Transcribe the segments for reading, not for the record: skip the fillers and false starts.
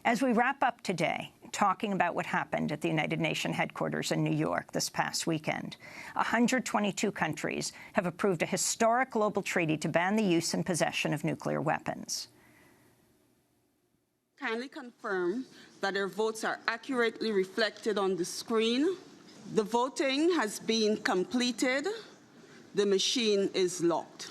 As we wrap up today, talking about what happened at the United Nations headquarters in New York this past weekend, 122 countries have approved a historic global treaty to ban the use and possession of nuclear weapons. Kindly confirm that their votes are accurately reflected on the screen. The voting has been completed. The machine is locked.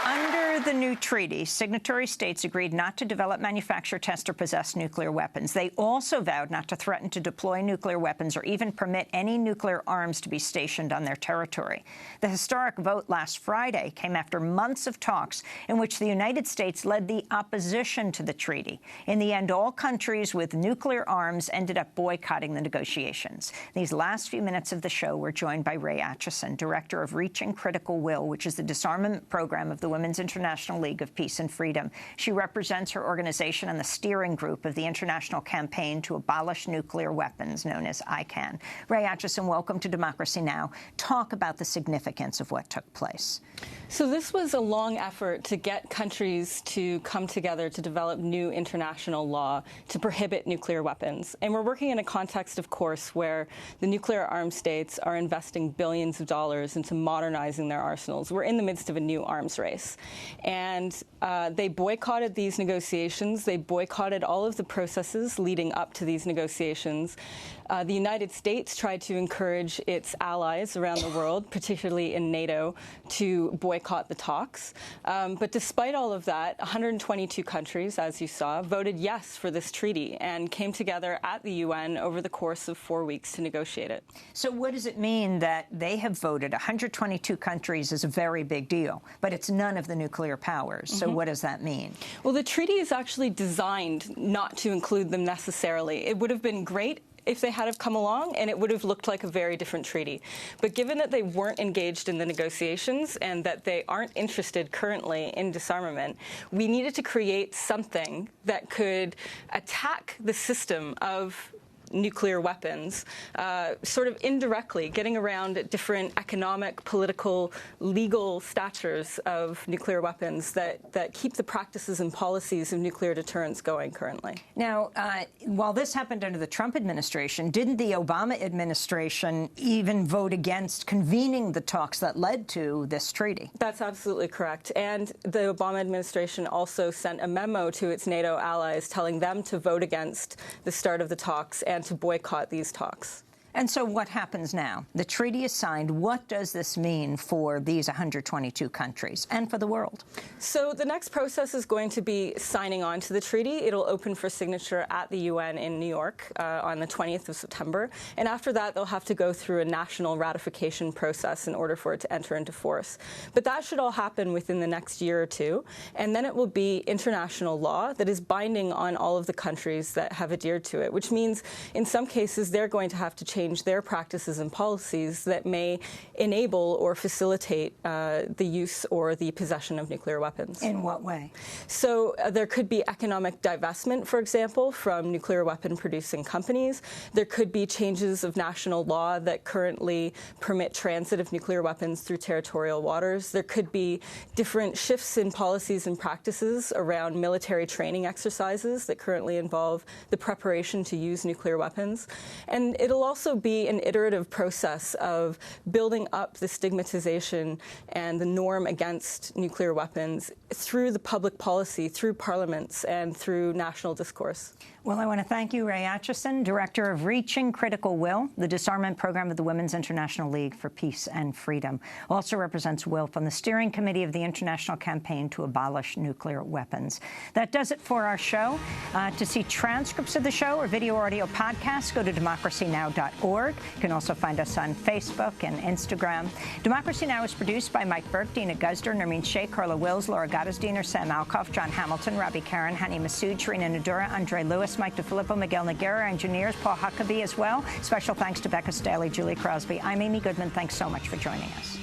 Under the new treaty, signatory states agreed not to develop, manufacture, test, or possess nuclear weapons. They also vowed not to threaten to deploy nuclear weapons or even permit any nuclear arms to be stationed on their territory. The historic vote last Friday came after months of talks in which the United States led the opposition to the treaty. In the end, all countries with nuclear arms ended up boycotting the negotiations. These last few minutes of the show, we're joined by Rae Acheson, director of Reaching Critical Will, which is the disarmament program of the Women's International League of Peace and Freedom. She represents her organization on the steering group of the International Campaign to Abolish Nuclear Weapons, known as ICAN. Rae Acheson, welcome to Democracy Now! Talk about the significance of what took place. So this was a long effort to get countries to come together to develop new international law to prohibit nuclear weapons. And we're working in a context, of course, where the nuclear armed states are investing billions of dollars into modernizing their arsenals. We're in the midst of a new arms race. And they boycotted these negotiations. They boycotted all of the processes leading up to these negotiations. The United States tried to encourage its allies around the world, particularly in NATO, to boycott the talks. But despite all of that, 122 countries, as you saw, voted yes for this treaty and came together at the UN over the course of 4 weeks to negotiate it. So what does it mean that they have voted? 122 countries is a very big deal, but it's none of the nuclear powers. So what does that mean? Well, the treaty is actually designed not to include them necessarily. It would have been great if they had have come along, and it would have looked like a very different treaty. But given that they weren't engaged in the negotiations and that they aren't interested currently in disarmament, we needed to create something that could attack the system of nuclear weapons, sort of indirectly, getting around different economic, political, legal statures of nuclear weapons that keep the practices and policies of nuclear deterrence going currently. Now, while this happened under the Trump administration, didn't the Obama administration even vote against convening the talks that led to this treaty? That's absolutely correct. And the Obama administration also sent a memo to its NATO allies telling them to vote against the start of the talks and to boycott these talks. And so what happens now? The treaty is signed. What does this mean for these 122 countries and for the world? So the next process is going to be signing on to the treaty. It'll open for signature at the UN in New York on the 20th of September. And after that, they'll have to go through a national ratification process in order for it to enter into force. But that should all happen within the next year or two. And then it will be international law that is binding on all of the countries that have adhered to it, which means in some cases they're going to have to change their practices and policies that may enable or facilitate the use or the possession of nuclear weapons. In what way? So there could be economic divestment, for example, from nuclear weapon producing companies. There could be changes of national law that currently permit transit of nuclear weapons through territorial waters. There could be different shifts in policies and practices around military training exercises that currently involve the preparation to use nuclear weapons. And it'll also be an iterative process of building up the stigmatization and the norm against nuclear weapons through the public policy, through parliaments, and through national discourse. Well, I want to thank you, Rae Acheson, director of Reaching Critical Will, the disarmament program of the Women's International League for Peace and Freedom. Also represents WILP on the steering committee of the International Campaign to Abolish Nuclear Weapons. That does it for our show. To see transcripts of the show or video or audio podcasts, go to democracynow.org. You can also find us on Facebook and Instagram. Democracy Now! Is produced by Mike Burke, Dina Guzder, Nermeen Sheikh, Carla Wills, Laura Gottesdiener, Sam Alkoff, John Hamilton, Robbie Karen, Hani Massoud, Sharina Nadura, Andre Lewis, Mike DeFilippo, Miguel Noguera, engineers, Paul Huckabee as well. Special thanks to Becca Staley, Julie Crosby. I'm Amy Goodman. Thanks so much for joining us.